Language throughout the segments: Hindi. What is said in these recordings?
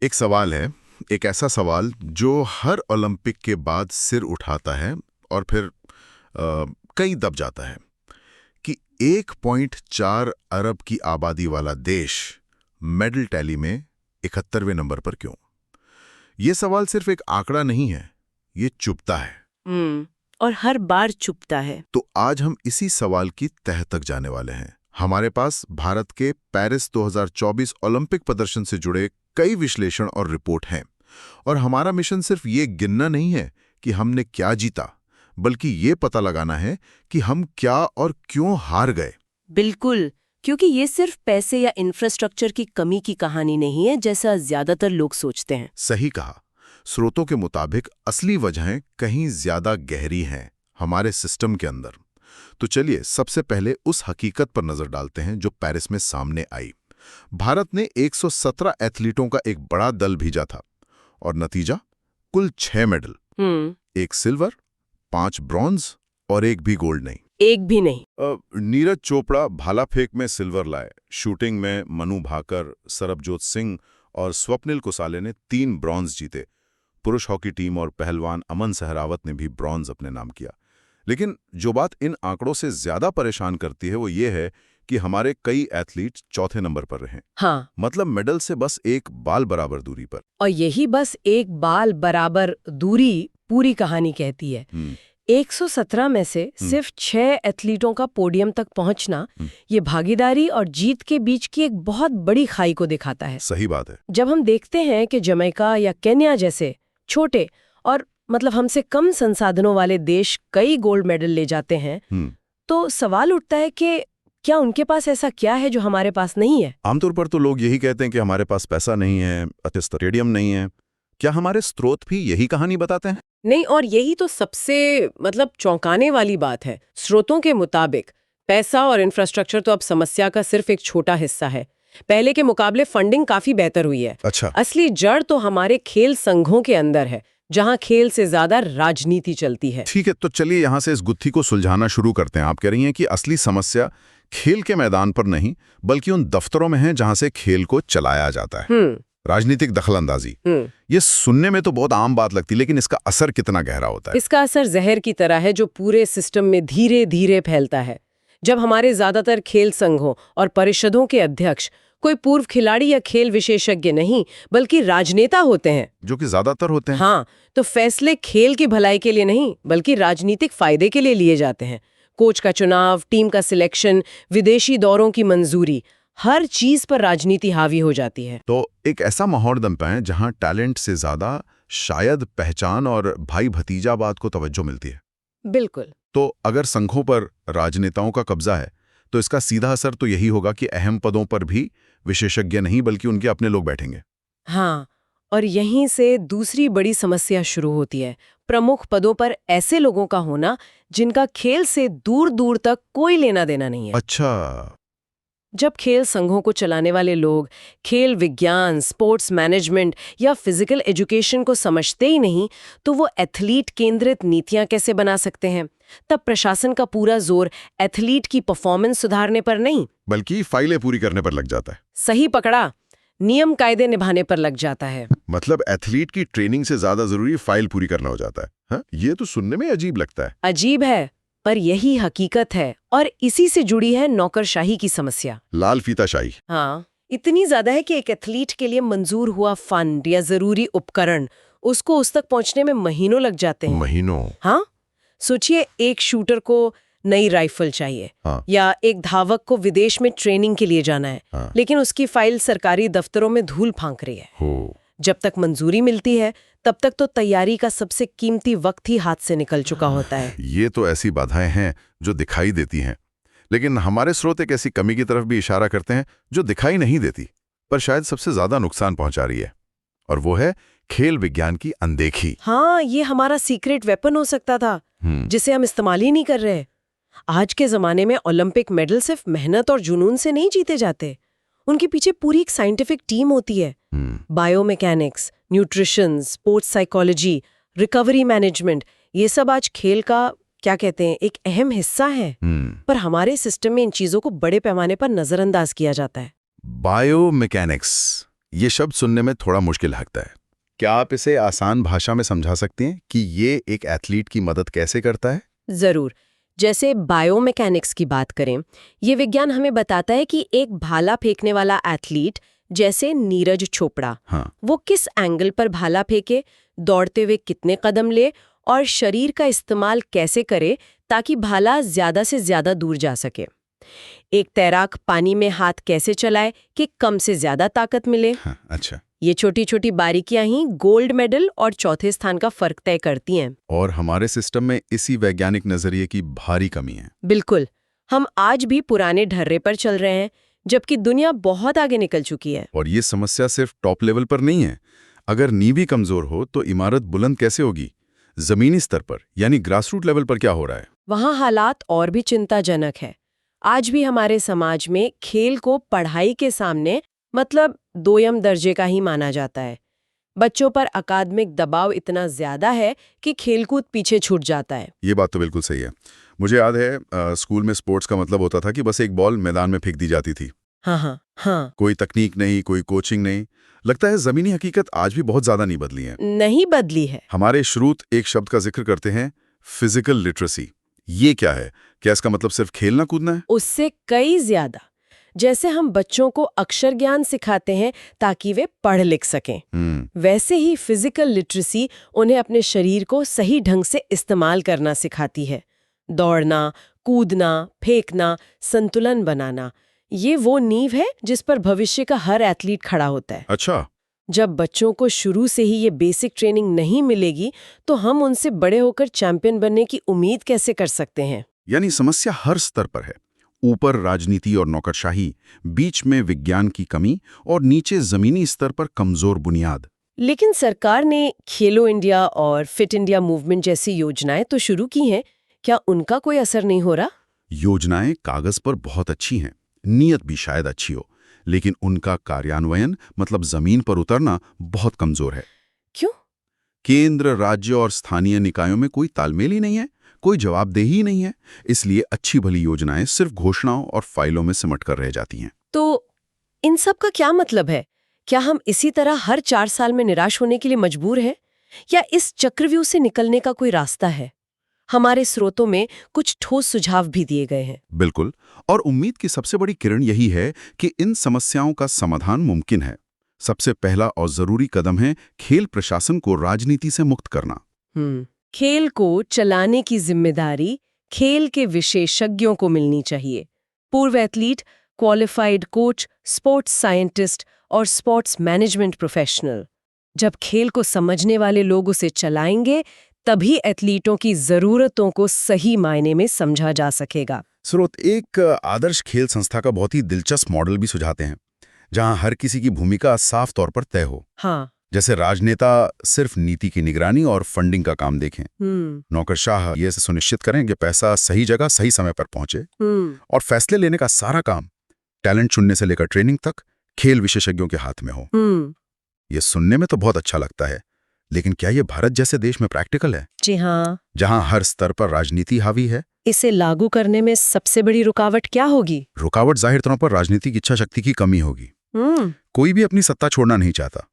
एक सवाल है, एक ऐसा सवाल जो हर ओलंपिक के बाद सिर उठाता है और फिर कहीं दब जाता है कि 1.4 अरब की आबादी वाला देश मेडल टैली में 71वें नंबर पर क्यों? ये सवाल सिर्फ एक आंकड़ा नहीं है, ये चुभता है। और हर बार चुभता है। तो आज हम इसी सवाल की तह तक जाने वाले हैं। हमारे पास भारत के पेरिस 2024 ओलंपिक प्रदर्शन से जुड़े कई विश्लेषण और रिपोर्ट हैं, और हमारा मिशन सिर्फ ये गिनना नहीं है कि हमने क्या जीता, बल्कि ये पता लगाना है कि हम क्या और क्यों हार गए। बिल्कुल, क्योंकि ये सिर्फ पैसे या इंफ्रास्ट्रक्चर की कमी की कहानी नहीं है जैसा ज्यादातर लोग सोचते हैं। सही कहा। स्रोतों के मुताबिक असली वजहें कहीं ज्यादा गहरी हैं हमारे सिस्टम के अंदर। तो चलिए सबसे पहले उस हकीकत पर नजर डालते हैं जो पेरिस में सामने आई। भारत ने 117 एथलीटों का एक बड़ा दल भेजा था और नतीजा कुल 6 मेडल, 1 सिल्वर, 5 ब्रॉन्ज और 1 भी गोल्ड नहीं। एक भी नहीं। नीरज चोपड़ा भाला फेंक में सिल्वर लाए, शूटिंग में मनु भाकर, सरबजोत सिंह और स्वप्निल कुसाले ने 3 ब्रॉन्ज जीते। पुरुष हॉकी टीम और पहलवान अमन सहरावत ने भी ब्रॉन्ज अपने नाम किया। लेकिन जो बात इन आंकड़ों से ज्यादा परेशान करती है वो ये है कि हमारे कई एथलीट चौथे नंबर पर रहे। हाँ, मतलब मेडल से बस एक बाल बराबर दूरी पर। और यही बस एक बाल बराबर दूरी पूरी कहानी कहती है। 117 में से सिर्फ 6 एथलीटों का पोडियम तक पहुंचना, ये भागीदारी और जीत के बीच की एक बहुत बड़ी खाई को दिखाता है। सही बात है। जब हम देखते हैं कि जमैका या केन्या जैसे छोटे और मतलब हमसे कम संसाधनों वाले देश कई गोल्ड मेडल ले जाते हैं, तो सवाल उठता है कि क्या उनके पास ऐसा क्या है जो हमारे पास नहीं है? आमतौर पर तो लोग यही कहते हैं कि हमारे पास पैसा नहीं है, अच्छे स्टेडियम नहीं है। क्या हमारे स्रोत भी यही कहानी बताते हैं? नहीं, और यही तो सबसे चौंकाने वाली बात है। स्रोतों के मुताबिक पैसा और इंफ्रास्ट्रक्चर तो अब समस्या का सिर्फ एक छोटा हिस्सा है। पहले के मुकाबले फंडिंग काफी बेहतर हुई है। अच्छा। असली जड़ तो हमारे खेल संघों के अंदर है, जहां खेल से ज्यादा राजनीति चलती है। ठीक है, तो चलिए यहाँ से इस गुत्थी को सुलझाना शुरू करते हैं। आप कह रही हैं कि असली समस्या खेल के मैदान पर नहीं, बल्कि उन दफ्तरों में है जहां से खेल को चलाया जाता है। राजनीतिक दखलंदाजी। ये सुनने में तो बहुत आम बात लगती है, लेकिन इसका असर कितना गहरा होता है? इसका असर जहर की तरह है जो पूरे सिस्टम में धीरे धीरे फैलता है। जब हमारे ज्यादातर खेल संघों और परिषदों के अध्यक्ष कोई पूर्व खिलाड़ी या खेल विशेषज्ञ नहीं, बल्कि राजनेता होते हैं, जो कि ज्यादातर होते हैं। हाँ, तो फैसले खेल की भलाई के लिए नहीं, बल्कि राजनीतिक फायदे के लिए लिए जाते हैं। कोच का चुनाव, टीम का सिलेक्शन, विदेशी दौरों की मंजूरी, हर चीज पर राजनीति हावी हो जाती है। तो एक ऐसा माहौल बनता है जहां टैलेंट से ज्यादा शायद पहचान और भाई भतीजावाद को तवज्जो मिलती है। बिल्कुल। तो अगर संघों पर राजनेताओं का कब्जा है, तो इसका सीधा असर तो यही होगा कि अहम पदों पर भी विशेषज्ञ नहीं, बल्कि उनके अपने लोग बैठेंगे। हाँ, और यहीं से दूसरी बड़ी समस्या शुरू होती है। प्रमुख पदों पर ऐसे लोगों का होना जिनका खेल से दूर दूर तक कोई लेना देना नहीं है। अच्छा। जब खेल संघों को चलाने वाले लोग खेल विज्ञान, स्पोर्ट्स मैनेजमेंट या फिजिकल एजुकेशन को समझते ही नहीं, तो वो एथलीट केंद्रित नीतियां कैसे बना सकते हैं? तब प्रशासन का पूरा जोर एथलीट की परफॉर्मेंस सुधारने पर नहीं, बल्कि फाइलें पूरी करने पर लग जाता है। सही पकड़ा, नियम कायदे निभाने पर लग जाता है। मतलब एथलीट की ट्रेनिंग से ज्यादा जरूरी फाइल पूरी करना हो जाता है। हाँ? ये तो सुनने में अजीब लगता है। अजीब है, पर यही हकीकत है, और इसी से जुड़ी है नौकरशाही की समस्या। लाल फीताशाही। हाँ, इतनी ज्यादा है कि एक एथलीट के लिए मंजूर हुआ फंड या जरूरी उपकरण, उसको उस तक पहुंचने में महीनों लग जाते हैं। महीनों? हाँ, सोचिए, एक शूटर को नई राइफल चाहिए, हाँ। या एक धावक को विदेश में ट्रेनिंग के लिए जाना है, हाँ। लेकिन उसकी फाइल सरकारी दफ्तरों में धूल फांक रही है। जब तक मंजूरी मिलती है, तब तक तो तैयारी का सबसे कीमती वक्त ही हाथ से निकल चुका होता है। ये तो ऐसी बाधाएं हैं जो दिखाई देती हैं, लेकिन हमारे स्रोत एक ऐसी कमी की तरफ भी इशारा करते हैं जो दिखाई नहीं देती, पर शायद सबसे ज्यादा नुकसान पहुंचा रही है, और वो है खेल विज्ञान की अनदेखी। हाँ, ये हमारा सीक्रेट वेपन हो सकता था, जिसे हम इस्तेमाल ही नहीं कर रहे। आज के जमाने में ओलंपिक मेडल सिर्फ मेहनत और जुनून से नहीं जीते जाते, उनके पीछे पूरी एक साइंटिफिक टीम होती है। Biomechanics, nutrition, sports psychology, recovery management, ये सब आज खेल का क्या कहते हैं, एक अहम हिस्सा है। पर हमारे सिस्टम में इन चीजों को बड़े पैमाने पर नजरअंदाज किया जाता है। बायोमैकेनिक्स, ये शब्द सुनने में थोड़ा मुश्किल लगता है। क्या आप इसे आसान भाषा में समझा सकती हैं कि ये एक एथलीट की मदद कैसे करता है? जरूर। जैसे बायोमैकेनिक्स की बात करें, ये विज्ञान हमें बताता है कि एक भाला फेंकने वाला एथलीट, जैसे नीरज चोपड़ा, हाँ, वो किस एंगल पर भाला फेंके, दौड़ते हुए कितने कदम ले और शरीर का इस्तेमाल कैसे करे ताकि भाला ज्यादा से ज्यादा दूर जा सके। एक तैराक पानी में हाथ कैसे चलाए कि कम से ज्यादा ताकत मिले। हाँ, अच्छा। ये छोटी छोटी बारीकियां ही गोल्ड मेडल और चौथे स्थान का फर्क तय करती हैं। और हमारे सिस्टम में इसी वैज्ञानिक नजरिए की भारी कमी है। बिल्कुल। हम आज भी पुराने ढर्रे पर चल रहे हैं, जबकि दुनिया बहुत आगे निकल चुकी है। और ये समस्या सिर्फ टॉप लेवल पर नहीं है। अगर नींव ही कमजोर हो तो इमारत बुलंद कैसे होगी? जमीनी स्तर पर यानी ग्रासरूट लेवल पर क्या हो रहा है? वहाँ हालात और भी चिंताजनक है। आज भी हमारे समाज में खेल को पढ़ाई के सामने मतलब दोयम दर्जे का ही माना जाता है। बच्चों पर अकादमिक दबाव इतना ज्यादा है कि खेलकूद पीछे छूट जाता है। ये बात तो बिल्कुल सही है। मुझे याद है स्कूल में स्पोर्ट्स का मतलब होता था कि बस एक बॉल मैदान में फेंक दी जाती थी। हाँ हाँ हाँ। कोई तकनीक नहीं, कोई कोचिंग नहीं। लगता है जमीनी हकीकत आज भी बहुत ज्यादा नहीं बदली है। नहीं बदली है। हमारे श्रुत एक शब्द का जिक्र करते हैं, फिजिकल लिटरेसी। ये क्या है? क्या इसका मतलब सिर्फ खेलना कूदना है? उससे कई ज्यादा। जैसे हम बच्चों को अक्षर ज्ञान सिखाते हैं ताकि वे पढ़ लिख सकें, वैसे ही फिजिकल लिटरेसी उन्हें अपने शरीर को सही ढंग से इस्तेमाल करना सिखाती है। दौड़ना, कूदना, फेंकना, संतुलन बनाना, ये वो नींव है जिस पर भविष्य का हर एथलीट खड़ा होता है। अच्छा। जब बच्चों को शुरू से ही ये बेसिक ट्रेनिंग नहीं मिलेगी तो हम उनसे बड़े होकर चैंपियन बनने की उम्मीद कैसे कर सकते हैं? यानी समस्या हर स्तर पर है। ऊपर राजनीति और नौकरशाही, बीच में विज्ञान की कमी और नीचे जमीनी स्तर पर कमजोर बुनियाद। लेकिन सरकार ने खेलो इंडिया और फिट इंडिया मूवमेंट जैसी योजनाएं तो शुरू की हैं, क्या उनका कोई असर नहीं हो रहा? योजनाएं कागज पर बहुत अच्छी हैं, नीयत भी शायद अच्छी हो, लेकिन उनका कार्यान्वयन मतलब जमीन पर उतरना बहुत कमजोर है। क्यों? केंद्र, राज्य और स्थानीय निकायों में कोई तालमेल ही नहीं है, कोई जवाबदेही ही नहीं है। इसलिए अच्छी भली योजनाएं सिर्फ घोषणाओं और फाइलों में सिमट कर रह जाती हैं। तो इन सब का क्या मतलब है? क्या हम इसी तरह हर 4 साल में निराश होने के लिए मजबूर हैं? या इस चक्रव्यूह से निकलने का कोई रास्ता है? हमारे स्रोतों में कुछ ठोस सुझाव भी दिए गए हैं। बिल्कुल। और उम्मीद की सबसे बड़ी किरण यही है कि इन समस्याओं का समाधान मुमकिन है। सबसे पहला और जरूरी कदम है खेल प्रशासन को राजनीति से मुक्त करना। खेल को चलाने की जिम्मेदारी खेल के विशेषज्ञों को मिलनी चाहिए। पूर्व athlete, qualified coach, sports scientist और स्पोर्ट्स मैनेजमेंट प्रोफेशनल। जब खेल को समझने वाले लोग उसे चलाएंगे, तभी एथलीटों की जरूरतों को सही मायने में समझा जा सकेगा। स्रोत एक आदर्श खेल संस्था का बहुत ही दिलचस्प मॉडल भी सुझाते हैं, जहां हर किसी की भूमिका साफ तौर पर तय हो। हाँ। जैसे राजनेता सिर्फ नीति की निगरानी और फंडिंग का काम देखें, नौकरशाह ये सुनिश्चित करें कि पैसा सही जगह सही समय पर पहुंचे, और फैसले लेने का सारा काम, टैलेंट चुनने से लेकर ट्रेनिंग तक, खेल विशेषज्ञों के हाथ में हो। ये सुनने में तो बहुत अच्छा लगता है, लेकिन क्या ये भारत जैसे देश में प्रैक्टिकल है? जी हाँ। जहां हर स्तर पर राजनीति हावी है। इसे लागू करने में सबसे बड़ी रुकावट क्या होगी? रुकावट जाहिर तौर पर राजनीतिक इच्छा शक्ति की कमी होगी। कोई भी अपनी सत्ता छोड़ना नहीं चाहता,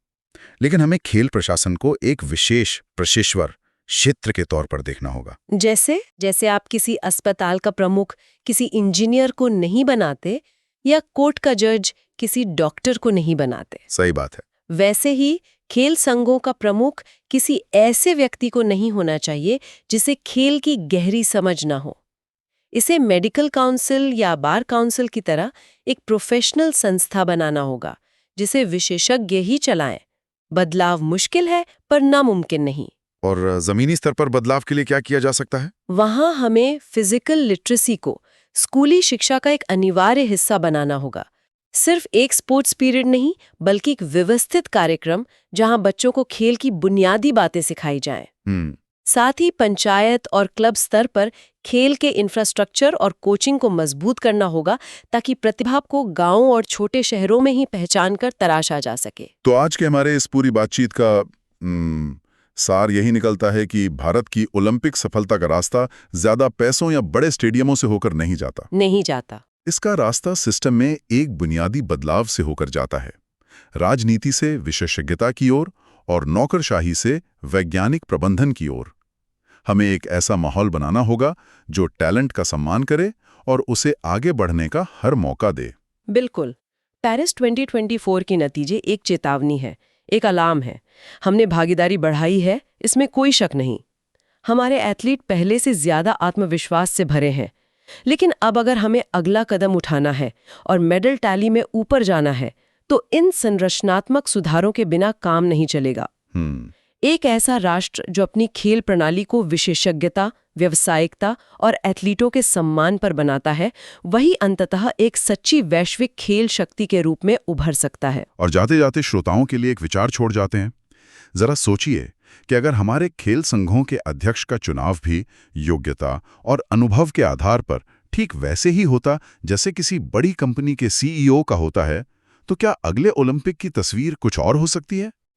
लेकिन हमें खेल प्रशासन को एक विशेष प्रशिक्षवर क्षेत्र के तौर पर देखना होगा। जैसे आप किसी अस्पताल का प्रमुख किसी इंजीनियर को नहीं बनाते या कोर्ट का जज किसी डॉक्टर को नहीं बनाते। सही बात है। वैसे ही खेल संघों का प्रमुख किसी ऐसे व्यक्ति को नहीं होना चाहिए जिसे खेल की गहरी समझ ना हो। इसे मेडिकल काउंसिल या बार काउंसिल की तरह एक प्रोफेशनल संस्था बनाना होगा जिसे विशेषज्ञ ही चलाएं। बदलाव मुश्किल है पर नामुमकिन नहीं। और जमीनी स्तर पर बदलाव के लिए क्या किया जा सकता है? वहां हमें फिजिकल लिटरेसी को स्कूली शिक्षा का एक अनिवार्य हिस्सा बनाना होगा। सिर्फ एक स्पोर्ट्स पीरियड नहीं, बल्कि एक व्यवस्थित कार्यक्रम जहां बच्चों को खेल की बुनियादी बातें सिखाई जाएं। साथ ही पंचायत और क्लब स्तर पर खेल के इंफ्रास्ट्रक्चर और कोचिंग को मजबूत करना होगा ताकि प्रतिभा को गांवों और छोटे शहरों में ही पहचान कर तराशा जा सके। तो आज के हमारे इस पूरी बातचीत का सार यही निकलता है कि भारत की ओलंपिक सफलता का रास्ता ज्यादा पैसों या बड़े स्टेडियमों से होकर नहीं जाता। नहीं जाता। इसका रास्ता सिस्टम में एक बुनियादी बदलाव से होकर जाता है। राजनीति से विशेषज्ञता की ओर और नौकरशाही से वैज्ञानिक प्रबंधन की ओर। हमें एक ऐसा माहौल बनाना होगा जो टैलेंट का सम्मान करे और उसे आगे बढ़ने का हर मौका दे। बिल्कुल। पेरिस 2024 के नतीजे एक चेतावनी है, एक अलार्म है। हमने भागीदारी बढ़ाई है, इसमें कोई शक नहीं। हमारे एथलीट पहले से ज्यादा आत्मविश्वास से भरे हैं। लेकिन अब अगर हमें अगला कदम उठाना है और मेडल टैली में ऊपर जाना है, तो इन संरचनात्मक सुधारों के बिना काम नहीं चलेगा। एक ऐसा राष्ट्र जो अपनी खेल प्रणाली को विशेषज्ञता, व्यावसायिकता और एथलीटों के सम्मान पर बनाता है, वही अंततः एक सच्ची वैश्विक खेल शक्ति के रूप में उभर सकता है। और जाते जाते श्रोताओं के लिए एक विचार छोड़ जाते हैं। जरा सोचिए कि अगर हमारे खेल संघों के अध्यक्ष का चुनाव भी योग्यता और अनुभव के आधार पर ठीक वैसे ही होता जैसे किसी बड़ी कंपनी के सीईओ का होता है, तो क्या अगले ओलंपिक की तस्वीर कुछ और हो सकती है?